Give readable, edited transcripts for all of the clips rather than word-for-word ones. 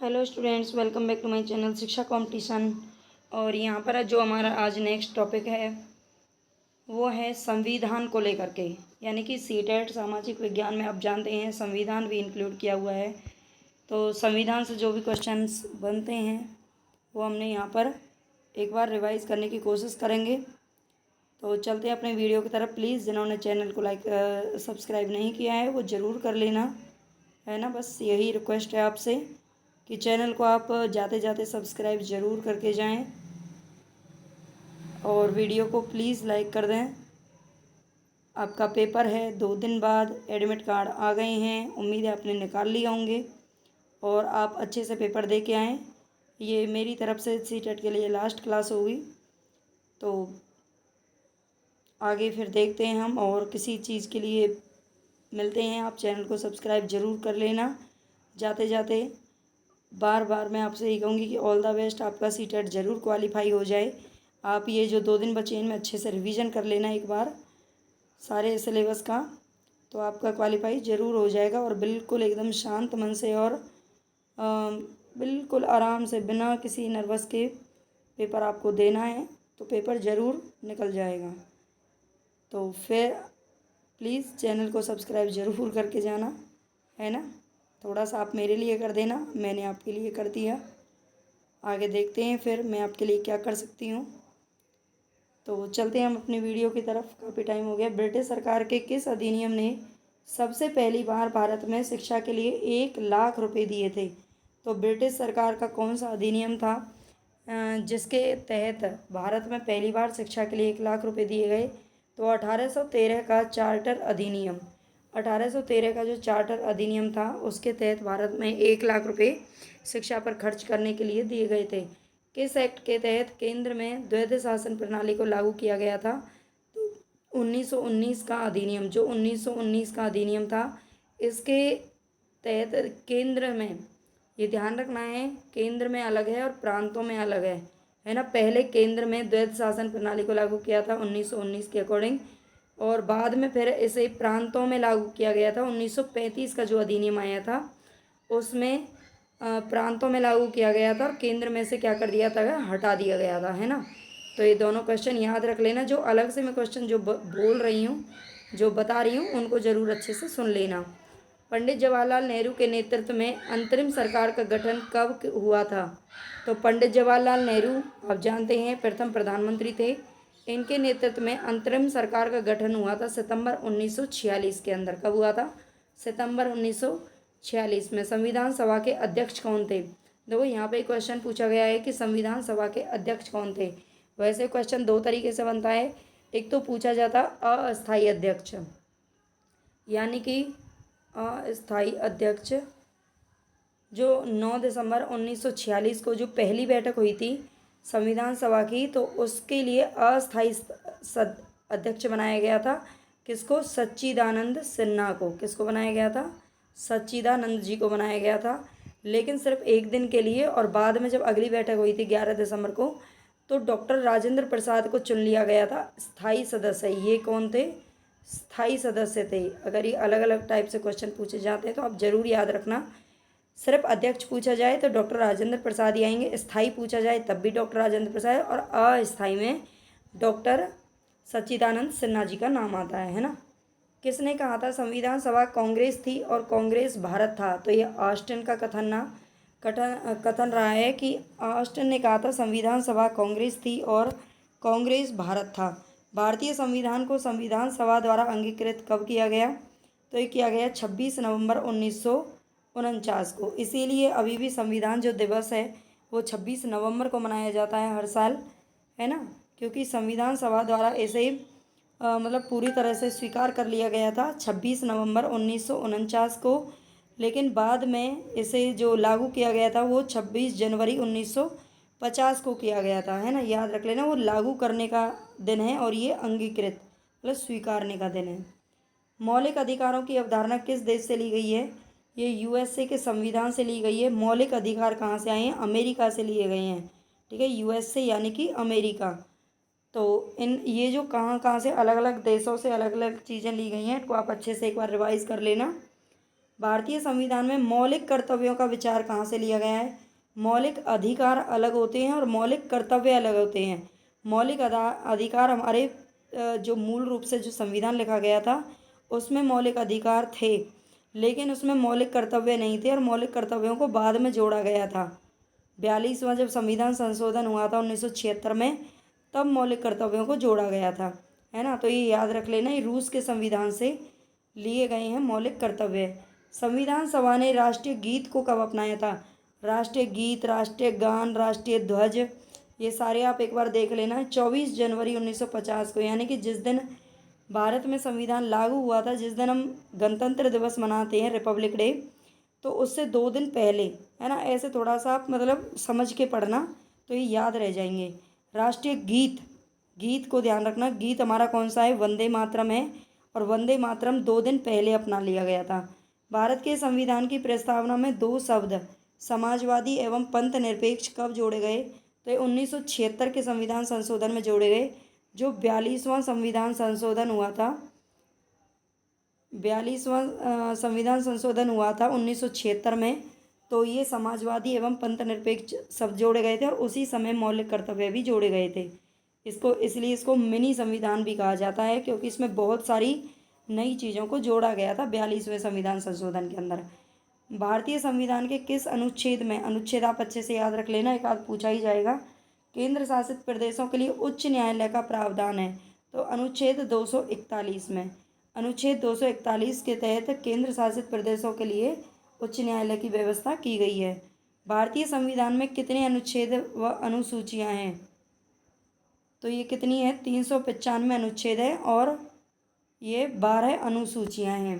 Hello students, welcome back to my channel Shiksha competition. और यहाँ पर जो हमारा आज नेक्स्ट टॉपिक है वो है संविधान को लेकर के, यानी कि सीटेट सामाजिक विज्ञान में आप जानते हैं संविधान भी इंक्लूड किया हुआ है। तो संविधान से जो भी क्वेश्चंस बनते हैं वो हमने यहाँ पर एक बार रिवाइज करने की कोशिश करेंगे। तो चलते हैं अपने वीडियो की तरफ। प्लीज़ जिन्होंने चैनल को सब्सक्राइब नहीं किया है वो ज़रूर कर लेना, है ना। बस यही रिक्वेस्ट है आपसे कि चैनल को आप जाते जाते सब्सक्राइब ज़रूर करके जाएं और वीडियो को प्लीज़ लाइक कर दें। आपका पेपर है 2 दिन बाद, एडमिट कार्ड आ गए हैं, उम्मीद है आपने निकाल लिए होंगे और आप अच्छे से पेपर दे के आएँ। ये मेरी तरफ से सीटेट के लिए लास्ट क्लास होगी, तो आगे फिर देखते हैं हम और किसी चीज़ के लिए मिलते हैं। आप चैनल को सब्सक्राइब ज़रूर कर लेना। जाते जाते बार बार मैं आपसे यही कहूँगी कि ऑल द बेस्ट, आपका सीटेट ज़रूर क्वालिफाई हो जाए। आप ये जो 2 दिन बचे इनमें अच्छे से रिवीजन कर लेना एक बार सारे सिलेबस का, तो आपका क्वालिफाई ज़रूर हो जाएगा। और बिल्कुल एकदम शांत मन से और बिल्कुल आराम से बिना किसी नर्वस के पेपर आपको देना है, तो पेपर ज़रूर निकल जाएगा। तो फिर प्लीज़ चैनल को सब्सक्राइब ज़रूर करके जाना, है ना। थोड़ा सा आप मेरे लिए कर देना, मैंने आपके लिए कर दिया। आगे देखते हैं फिर मैं आपके लिए क्या कर सकती हूँ। तो चलते हैं हम अपनी वीडियो की तरफ, काफ़ी टाइम हो गया। ब्रिटिश सरकार के किस अधिनियम ने सबसे पहली बार भारत में शिक्षा के लिए 1 लाख रुपए दिए थे? तो ब्रिटिश सरकार का कौन सा अधिनियम था जिसके तहत भारत में पहली बार शिक्षा के लिए 1 लाख रुपए दिए गए? तो 1813 का चार्टर अधिनियम। 1813 का जो चार्टर अधिनियम था उसके तहत भारत में 1 लाख रुपए शिक्षा पर खर्च करने के लिए दिए गए थे। किस एक्ट के तहत केंद्र में द्वैध शासन प्रणाली को लागू किया गया था? तो 1919 का अधिनियम, जो 1919 का अधिनियम था, इसके तहत केंद्र में, ये ध्यान रखना है, केंद्र में अलग है और प्रांतों में अलग है ना। पहले केंद्र में द्वैध शासन प्रणाली को लागू किया था 1919 के अकॉर्डिंग, और बाद में फिर इसे प्रांतों में लागू किया गया था। 1935 का जो अधिनियम आया था उसमें प्रांतों में लागू किया गया था और केंद्र में से क्या कर दिया था, हटा दिया गया था, है ना। तो ये दोनों क्वेश्चन याद रख लेना। जो अलग से मैं क्वेश्चन जो बोल रही हूँ, जो बता रही हूँ, उनको ज़रूर अच्छे से सुन लेना। पंडित जवाहरलाल नेहरू के नेतृत्व में अंतरिम सरकार का गठन कब हुआ था? तो पंडित जवाहरलाल नेहरू आप जानते हैं प्रथम प्रधानमंत्री थे। इनके नेतृत्व में अंतरिम सरकार का गठन हुआ था सितंबर 1946 के अंदर। कब हुआ था? सितंबर 1946 में। संविधान सभा के अध्यक्ष कौन थे? देखो यहाँ पे क्वेश्चन पूछा गया है कि संविधान सभा के अध्यक्ष कौन थे। वैसे क्वेश्चन 2 तरीके से बनता है। एक तो पूछा जाता अस्थायी अध्यक्ष, यानी कि अस्थायी अध्यक्ष, जो 9 दिसंबर 1946 को जो पहली बैठक हुई थी संविधान सभा की, तो उसके लिए अस्थायी अध्यक्ष बनाया गया था। किसको? सच्चिदानंद सिन्हा को। किसको बनाया गया था? सच्चिदानंद जी को बनाया गया था, लेकिन सिर्फ 1 दिन के लिए। और बाद में जब अगली बैठक हुई थी 11 दिसंबर को, तो डॉक्टर राजेंद्र प्रसाद को चुन लिया गया था स्थायी सदस्य। ये कौन थे? स्थायी सदस्य थे। अगर ये अलग अलग टाइप से क्वेश्चन पूछे जाते हैं तो आप ज़रूर याद रखना। सिर्फ अध्यक्ष पूछा जाए तो डॉक्टर राजेंद्र प्रसाद ही आएंगे, स्थायी पूछा जाए तब भी डॉक्टर राजेंद्र प्रसाद, और अस्थायी में डॉक्टर सच्चिदानंद सिन्हा जी का नाम आता है ना। किसने कहा था संविधान सभा कांग्रेस थी और कांग्रेस भारत था? तो ये ऑस्टिन का कथन रहा है कि ऑस्टिन ने कहा था संविधान सभा कांग्रेस थी और कांग्रेस भारत था। भारतीय संविधान को संविधान सभा द्वारा अंगीकृत कब किया गया? तो ये किया गया 26 नवंबर 1949 को। इसीलिए अभी भी संविधान जो दिवस है वो 26 नवंबर को मनाया जाता है हर साल, है ना, क्योंकि संविधान सभा द्वारा इसे मतलब पूरी तरह से स्वीकार कर लिया गया था 26 नवंबर 1949 को। लेकिन बाद में इसे जो लागू किया गया था वो 26 जनवरी 1950 को किया गया था, है ना। याद रख लेना, वो लागू करने का दिन है और ये अंगीकृत मतलब स्वीकारने का दिन है। मौलिक अधिकारों की अवधारणा किस देश से ली गई है? ये यूएसए के संविधान से ली गई है। मौलिक अधिकार कहाँ से आए हैं? अमेरिका से लिए गए हैं, ठीक है। यूएसए यानी कि अमेरिका। तो इन ये जो कहाँ कहाँ से अलग अलग देशों से अलग अलग चीज़ें ली गई हैं, इनको आप अच्छे से एक बार रिवाइज कर लेना। भारतीय संविधान में मौलिक कर्तव्यों का विचार कहाँ से लिया गया है? मौलिक अधिकार अलग होते हैं और मौलिक कर्तव्य अलग होते हैं। मौलिक अधिकार हमारे जो मूल रूप से जो संविधान लिखा गया था उसमें मौलिक अधिकार थे, लेकिन उसमें मौलिक कर्तव्य नहीं थे और मौलिक कर्तव्यों को बाद में जोड़ा गया था। 42वां जब संविधान संशोधन हुआ था 1976 में, तब मौलिक कर्तव्यों को जोड़ा गया था, है ना। तो ये याद रख लेना, ये रूस के संविधान से लिए गए हैं मौलिक कर्तव्य। संविधान सभा ने राष्ट्रीय गीत को कब अपनाया था? राष्ट्रीय गीत, राष्ट्रीय गान, राष्ट्रीय ध्वज, ये सारे आप एक बार देख लेना। 24 जनवरी 1950 को, यानी कि जिस दिन भारत में संविधान लागू हुआ था, जिस दिन हम गणतंत्र दिवस मनाते हैं, रिपब्लिक डे, तो उससे 2 दिन पहले, है ना। ऐसे थोड़ा सा आप मतलब समझ के पढ़ना तो ये याद रह जाएंगे। राष्ट्रीय गीत, गीत को ध्यान रखना, गीत हमारा कौन सा है? वंदे मातरम है, और वंदे मातरम 2 दिन पहले अपना लिया गया था। भारत के संविधान की प्रस्तावना में 2 शब्द समाजवादी एवं पंथ निरपेक्ष कब जोड़े गए? तो ये 1976 के संविधान संशोधन में जोड़े गए। जो 42वां संविधान संशोधन हुआ था, 42वां संविधान संशोधन हुआ था 1976 में, तो ये समाजवादी एवं पंथ निरपेक्ष शब्द जोड़े गए थे और उसी समय मौलिक कर्तव्य भी जोड़े गए थे। इसलिए इसको मिनी संविधान भी कहा जाता है, क्योंकि इसमें बहुत सारी नई चीज़ों को जोड़ा गया था 42वें संविधान संशोधन के अंदर। भारतीय संविधान के किस अनुच्छेद में, अनुच्छेद आप अच्छे से याद रख लेना, एक आध पूछा ही जाएगा, केंद्र शासित प्रदेशों के लिए उच्च न्यायालय का प्रावधान है? तो अनुच्छेद 241 में, अनुच्छेद 241 के तहत केंद्र शासित प्रदेशों के लिए उच्च न्यायालय की व्यवस्था की गई है। भारतीय संविधान में कितने अनुच्छेद व अनुसूचियां हैं? तो ये कितनी है? 395 अनुच्छेद है और ये 12 अनुसूचियां हैं।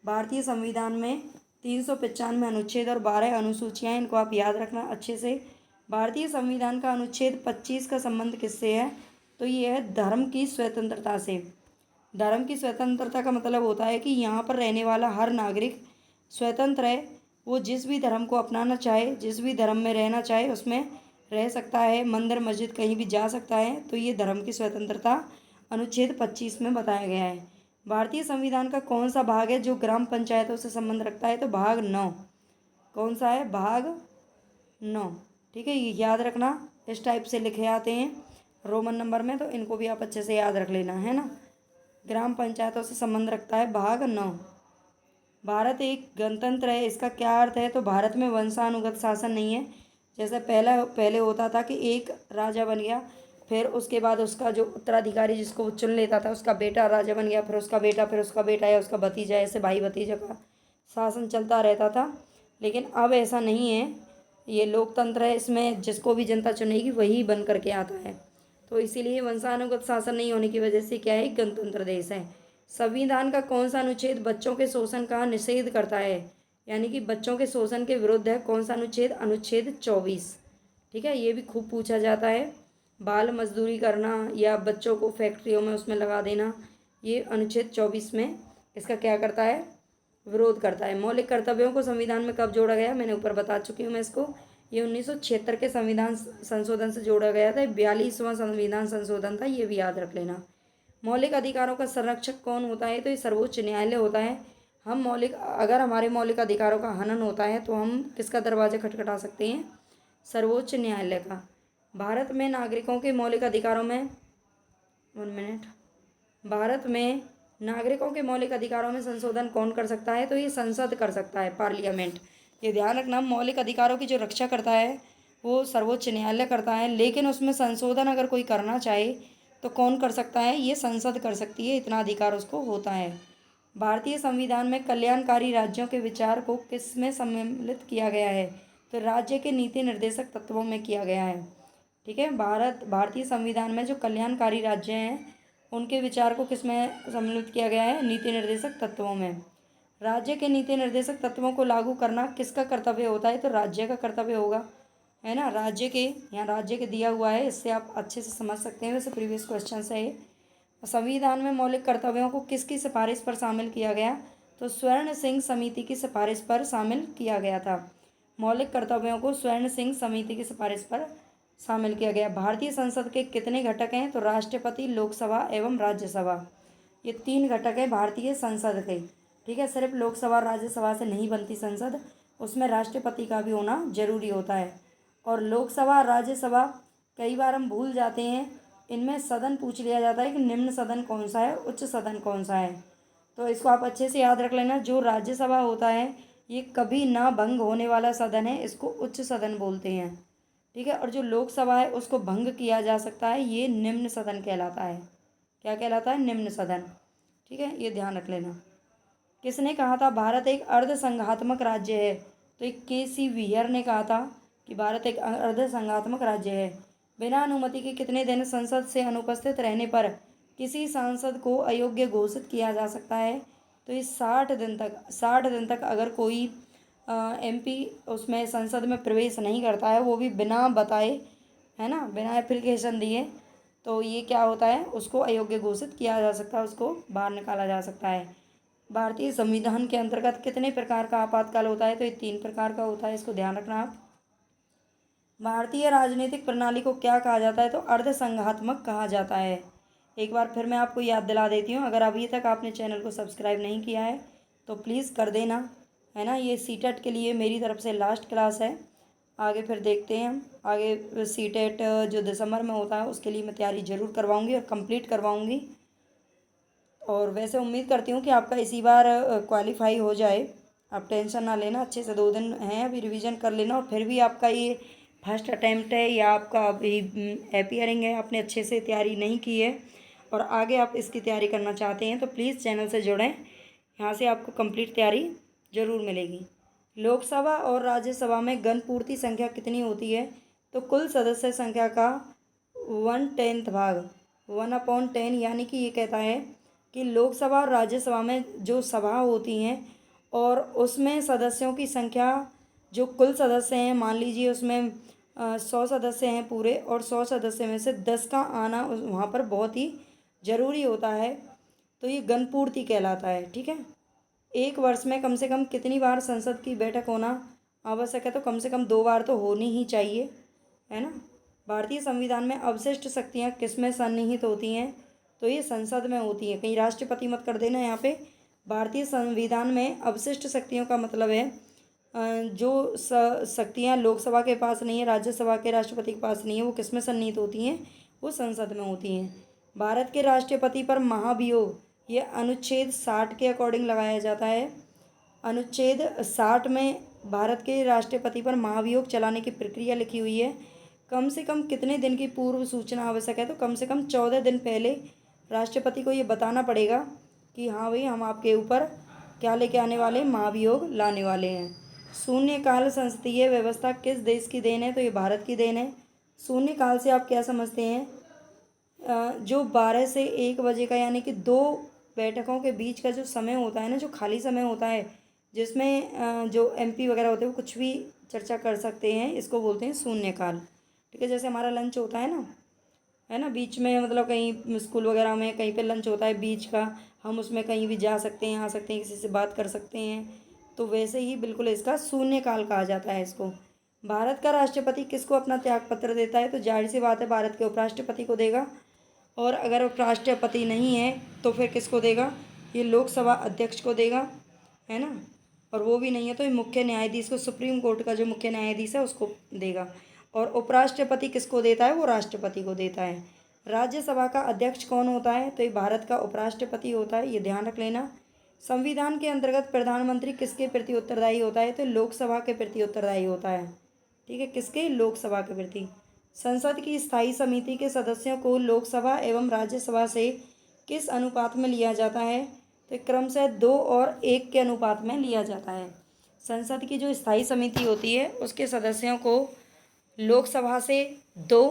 भारतीय संविधान में 395 अनुच्छेद और 12 अनुसूचियां, इनको आप याद रखना अच्छे से। भारतीय संविधान का अनुच्छेद 25 का संबंध किससे है? तो ये है धर्म की स्वतंत्रता से। धर्म की स्वतंत्रता का मतलब होता है कि यहाँ पर रहने वाला हर नागरिक स्वतंत्र है, वो जिस भी धर्म को अपनाना चाहे, जिस भी धर्म में रहना चाहे उसमें रह सकता है, मंदिर मस्जिद कहीं भी जा सकता है। तो ये धर्म की स्वतंत्रता अनुच्छेद 25 में बताया गया है। भारतीय संविधान का कौन सा भाग है जो ग्राम पंचायतों से संबंध रखता है? तो भाग 9। कौन सा है? भाग 9। ठीक है, ये याद रखना, इस टाइप से लिखे आते हैं रोमन नंबर में, तो इनको भी आप अच्छे से याद रख लेना, है ना। ग्राम पंचायतों से संबंध रखता है भाग 9। भारत एक गणतंत्र है, इसका क्या अर्थ है? तो भारत में वंशानुगत शासन नहीं है। जैसे पहले होता था कि एक राजा बन गया, फिर उसके बाद उसका जो उत्तराधिकारी जिसको वो चुन लेता था, उसका बेटा राजा बन गया, फिर उसका बेटा, फिर उसका बेटा या उसका भतीजा, ऐसे भाई भतीजा का शासन चलता रहता था। लेकिन अब ऐसा नहीं है, ये लोकतंत्र है, इसमें जिसको भी जनता चुनेगी वही बन करके आता है। तो इसीलिए वंशानुगत शासन नहीं होने की वजह से क्या है? गणतंत्र देश है। संविधान का कौन सा अनुच्छेद बच्चों के शोषण का निषेध करता है? यानी कि बच्चों के शोषण के विरुद्ध है। कौन सा अनुच्छेद? अनुच्छेद 24। ठीक है, ये भी खूब पूछा जाता है। बाल मजदूरी करना या बच्चों को फैक्ट्रियों में उसमें लगा देना, ये अनुच्छेद 24 में इसका क्या करता है? विरोध करता है। मौलिक कर्तव्यों को संविधान में कब जोड़ा गया? मैंने ऊपर बता चुकी हूँ मैं इसको। ये 1976 के संविधान संशोधन से जोड़ा गया था। 42वां संविधान संशोधन था, ये भी याद रख लेना। मौलिक अधिकारों का संरक्षक कौन होता है? तो ये सर्वोच्च न्यायालय होता है। अगर हमारे मौलिक अधिकारों का हनन होता है तो हम किसका दरवाजा खटखटा सकते हैं? सर्वोच्च न्यायालय का। भारत में नागरिकों के मौलिक अधिकारों में 1 मिनट, भारत में नागरिकों के मौलिक अधिकारों में संशोधन कौन कर सकता है? तो ये संसद कर सकता है, पार्लियामेंट। ये ध्यान रखना, मौलिक अधिकारों की जो रक्षा करता है वो सर्वोच्च न्यायालय करता है, लेकिन उसमें संशोधन अगर कोई करना चाहे तो कौन कर सकता है? ये संसद कर सकती है, इतना अधिकार उसको होता है। भारतीय संविधान में कल्याणकारी राज्यों के विचार को किस में सम्मिलित किया गया है? तो राज्य के नीति निर्देशक तत्वों में किया गया है। ठीक है, भारतीय संविधान में जो कल्याणकारी राज्य हैं उनके विचार को किस में सम्मिलित किया गया है? नीति निर्देशक तत्वों में। राज्य के नीति निर्देशक तत्वों को लागू करना किसका कर्तव्य होता है? तो राज्य का कर्तव्य होगा, है ना। यहाँ राज्य के दिया हुआ है, इससे आप अच्छे से समझ सकते हैं। वैसे प्रीवियस क्वेश्चन है ये। संविधान में मौलिक कर्तव्यों को किसकी सिफारिश पर शामिल किया गया? तो स्वर्ण सिंह समिति की सिफारिश पर शामिल किया गया था। मौलिक कर्तव्यों को स्वर्ण सिंह समिति की सिफारिश पर शामिल किया गया। भारतीय संसद के कितने घटक हैं? तो राष्ट्रपति, लोकसभा एवं राज्यसभा, ये 3 घटक हैं भारतीय संसद के। ठीक है, सिर्फ लोकसभा और राज्यसभा से नहीं बनती संसद, उसमें राष्ट्रपति का भी होना जरूरी होता है। और लोकसभा और राज्यसभा कई बार हम भूल जाते हैं, इनमें सदन पूछ लिया जाता है कि निम्न सदन कौन सा है, उच्च सदन कौन सा है। तो इसको आप अच्छे से याद रख लेना। जो राज्यसभा होता है ये कभी ना भंग होने वाला सदन है, इसको उच्च सदन बोलते हैं। ठीक है, और जो लोकसभा है उसको भंग किया जा सकता है, ये निम्न सदन कहलाता है। क्या कहलाता है? निम्न सदन। ठीक है, ये ध्यान रख लेना। किसने कहा था भारत एक अर्ध संघात्मक राज्य है? तो एक के.सी. वियर ने कहा था कि भारत एक अर्ध संघात्मक राज्य है। बिना अनुमति के कितने दिन संसद से अनुपस्थित रहने पर किसी सांसद को अयोग्य घोषित किया जा सकता है? तो ये 60 दिन तक अगर कोई एमपी उसमें संसद में प्रवेश नहीं करता है, वो भी बिना बताए, है ना, बिना एप्लीकेशन दिए, तो ये क्या होता है, उसको अयोग्य घोषित किया जा सकता है, उसको बाहर निकाला जा सकता है। भारतीय संविधान के अंतर्गत कितने प्रकार का आपातकाल होता है? तो ये 3 प्रकार का होता है, इसको ध्यान रखना आप। भारतीय राजनीतिक प्रणाली को क्या कहा जाता है? तो अर्धसंघात्मक कहा जाता है। एक बार फिर मैं आपको याद दिला देती हूँ, अगर अभी तक आपने चैनल को सब्सक्राइब नहीं किया है तो प्लीज़ कर देना, है ना। ये सीटेट के लिए मेरी तरफ से लास्ट क्लास है, आगे फिर देखते हैं हम। आगे सीटेट जो दिसंबर में होता है उसके लिए मैं तैयारी ज़रूर करवाऊँगी और कंप्लीट करवाऊँगी। और वैसे उम्मीद करती हूँ कि आपका इसी बार क्वालिफाई हो जाए। आप टेंशन ना लेना, अच्छे से 2 दिन हैं अभी, रिवीजन कर लेना। और फिर भी आपका ये फर्स्ट अटैम्प्ट है या आपका अभी अपीयरिंग है, आपने अच्छे से तैयारी नहीं की है और आगे आप इसकी तैयारी करना चाहते हैं तो प्लीज़ चैनल से जुड़ें, यहाँ से आपको कंप्लीट तैयारी ज़रूर मिलेगी। लोकसभा और राज्यसभा में गण पूर्ति संख्या कितनी होती है? तो कुल सदस्य संख्या का 1/10 भाग, 1/10, यानी कि ये कहता है कि लोकसभा और राज्यसभा में जो सभा होती हैं और उसमें सदस्यों की संख्या, जो कुल सदस्य हैं, मान लीजिए उसमें 100 सदस्य हैं पूरे, और 100 सदस्य में से 10 का आना वहाँ पर बहुत ही ज़रूरी होता है, तो ये गण पूर्ति कहलाता है। ठीक है, एक वर्ष में कम से कम कितनी बार संसद की बैठक होना आवश्यक है? तो कम से कम 2 बार तो होनी ही चाहिए, है ना। भारतीय संविधान में अवशिष्ट शक्तियाँ किसमें सन्निहित होती हैं? तो ये संसद में होती हैं। कहीं राष्ट्रपति मत कर देना यहाँ पे। भारतीय संविधान में अवशिष्ट शक्तियों का मतलब है जो शक्तियाँ लोकसभा के पास नहीं है, राज्यसभा के राष्ट्रपति के पास नहीं है, वो किस में सन्निहित होती हैं? वो संसद में होती हैं। भारत के राष्ट्रपति पर महाभियोग ये अनुच्छेद 60 के अकॉर्डिंग लगाया जाता है। अनुच्छेद 60 में भारत के राष्ट्रपति पर महाभियोग चलाने की प्रक्रिया लिखी हुई है। कम से कम कितने दिन की पूर्व सूचना आवश्यक है? तो कम से कम 14 दिन पहले राष्ट्रपति को ये बताना पड़ेगा कि हाँ भाई, हम आपके ऊपर क्या लेके आने वाले, महाभियोग लाने वाले हैं। शून्यकाल संसदीय व्यवस्था किस देश की देन है? तो ये भारत की देन है। शून्यकाल से आप क्या समझते हैं? जो 12 से 1 बजे का, यानी कि 2 बैठकों के बीच का जो समय होता है ना, जो खाली समय होता है, जिसमें जो एमपी वगैरह होते हैं वो कुछ भी चर्चा कर सकते हैं, इसको बोलते हैं शून्यकाल। ठीक है, जैसे हमारा लंच होता है ना, है ना, बीच में, मतलब कहीं स्कूल वगैरह में कहीं पे लंच होता है बीच का, हम उसमें कहीं भी जा सकते हैं, आ सकते हैं, किसी से बात कर सकते हैं, तो वैसे ही बिल्कुल इसका शून्यकाल कहा जाता है इसको। भारत का राष्ट्रपति किसको अपना त्याग पत्र देता है? तो जाहिर सी बात है भारत के उपराष्ट्रपति को देगा, और अगर उपराष्ट्रपति नहीं है तो फिर किसको देगा? ये लोकसभा अध्यक्ष को देगा, है ना। और वो भी नहीं है तो ये मुख्य न्यायाधीश को, सुप्रीम कोर्ट का जो मुख्य न्यायाधीश है उसको देगा। और उपराष्ट्रपति किसको देता है? वो राष्ट्रपति को देता है। राज्यसभा का अध्यक्ष कौन होता है? तो ये भारत का उपराष्ट्रपति होता है, ये ध्यान रख लेना। संविधान के अंतर्गत प्रधानमंत्री किसके प्रति उत्तरदायी होता है? तो लोकसभा के प्रति उत्तरदायी होता है। ठीक है, किसके? लोकसभा के प्रति। संसद की स्थायी समिति के सदस्यों को लोकसभा एवं राज्यसभा से किस अनुपात में लिया जाता है? तो क्रमशः 2 और 1 के अनुपात में लिया जाता है। संसद की जो स्थायी समिति होती है उसके सदस्यों को लोकसभा से 2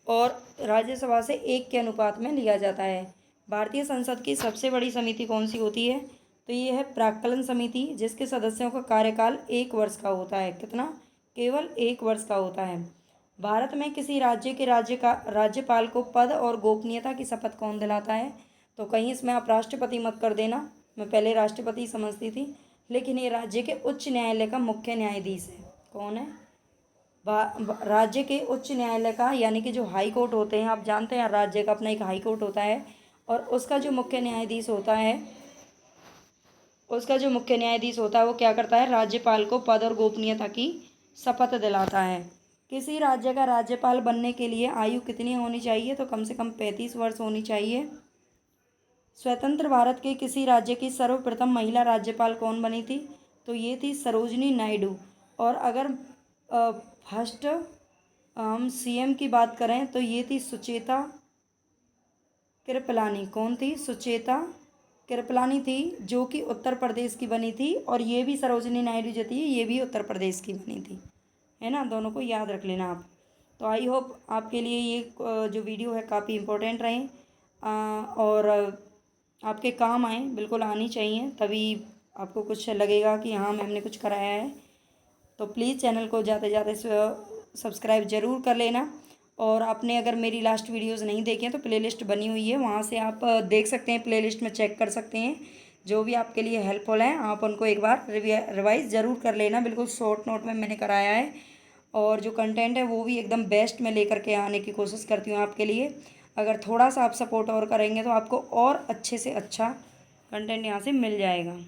और राज्यसभा से 1 के अनुपात में लिया जाता है। भारतीय संसद की सबसे बड़ी समिति कौन सी होती है? तो ये है प्राक्कलन समिति, जिसके सदस्यों का कार्यकाल 1 वर्ष का होता है। कितना? केवल 1 वर्ष का होता है। भारत में किसी राज्य के राज्यपाल को पद और गोपनीयता की शपथ कौन दिलाता है? तो कहीं इसमें आप राष्ट्रपति मत कर देना, मैं पहले राष्ट्रपति समझती थी, लेकिन ये राज्य के उच्च न्यायालय का मुख्य न्यायाधीश है। कौन है? राज्य के उच्च न्यायालय का, यानी कि जो हाई कोर्ट होते हैं, आप जानते हैं राज्य का अपना एक हाई कोर्ट होता है, और उसका जो मुख्य न्यायाधीश होता है उसका जो मुख्य न्यायाधीश होता है वो क्या करता है, राज्यपाल को पद और गोपनीयता की शपथ दिलाता है। किसी राज्य का राज्यपाल बनने के लिए आयु कितनी होनी चाहिए, तो कम से कम 35 वर्ष होनी चाहिए। स्वतंत्र भारत के किसी राज्य की सर्वप्रथम महिला राज्यपाल कौन बनी थी, तो ये थी सरोजनी नायडू। और अगर फर्स्ट हम सीएम की बात करें तो ये थी सुचेता कृपलानी। कौन थी, सुचेता कृपलानी थी, जो कि उत्तर प्रदेश की बनी थी। और ये भी सरोजनी नायडू जो थी ये भी उत्तर प्रदेश की बनी थी, है ना, दोनों को याद रख लेना आप। तो आई होप आपके लिए ये जो वीडियो है काफ़ी इम्पोर्टेंट रहे और आपके काम आए, बिल्कुल आनी चाहिए, तभी आपको कुछ लगेगा कि हाँ मैम ने कुछ कराया है। तो प्लीज़ चैनल को जाते जाते सब्सक्राइब ज़रूर कर लेना। और आपने अगर मेरी लास्ट वीडियोस नहीं देखी हैं तो प्लेलिस्ट बनी हुई है, वहाँ से आप देख सकते हैं, प्लेलिस्ट में चेक कर सकते हैं। जो भी आपके लिए हेल्पफुल हैं आप उनको एक बार रिवाइज़ ज़रूर कर लेना। बिल्कुल शॉर्ट नोट में मैंने कराया है और जो कंटेंट है वो भी एकदम बेस्ट में लेकर के आने की कोशिश करती हूँ आपके लिए। अगर थोड़ा सा आप सपोर्ट और करेंगे तो आपको और अच्छे से अच्छा कंटेंट यहाँ से मिल जाएगा।